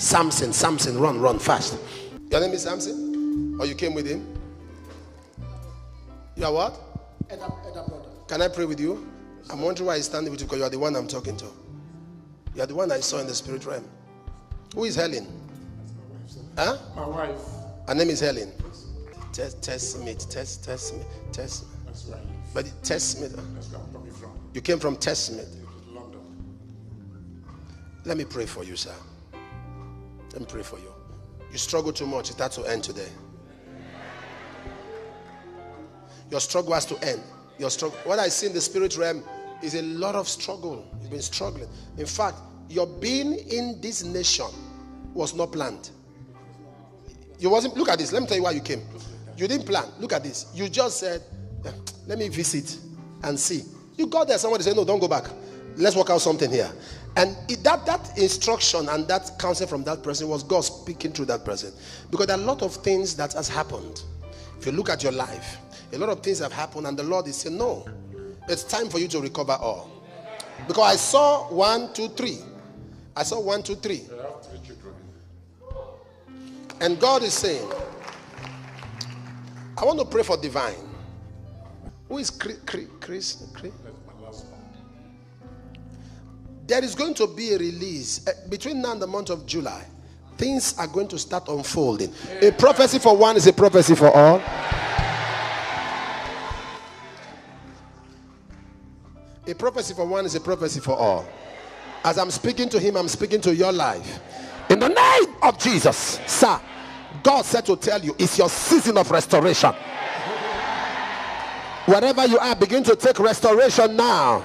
Samson, run fast. Your name is Samson? Or you came with him? You are what? Can I pray with you? I'm wondering why he's standing with you, because you are the one I'm talking to. You are the one I saw in the spirit realm. Who is Helen? Huh? My wife. Her name is Helen. Test me. That's right. But test me. That's where I'm coming from. You came from Testament. London. Let me pray for you, sir. Let me pray for you. You struggle too much. It has to end today. Your struggle has to end. Your struggle. What I see in the spirit realm is a lot of struggle. You've been struggling. In fact, your being in this nation was not planned. You wasn't. Look at this. Let me tell you why you came. You didn't plan. Look at this. You just said, let me visit and see. You got there. Somebody said, no, don't go back. Let's work out something here. And that instruction and that counsel from that person was God speaking through that person. Because there are a lot of things that has happened. If you look at your life, a lot of things have happened, and the Lord is saying, no, it's time for you to recover all. Because I saw 1, 2, 3. I saw 1, 2, 3. I have 3 children. And God is saying, I want to pray for divine. Who is Chris? That's my last one. There is going to be a release. Between now and the month of July, things are going to start unfolding. A prophecy for one is a prophecy for all. A prophecy for one is a prophecy for all. As I'm speaking to him, I'm speaking to your life. In the name of Jesus, sir, God said to tell you, it's your season of restoration. Wherever you are, begin to take restoration now.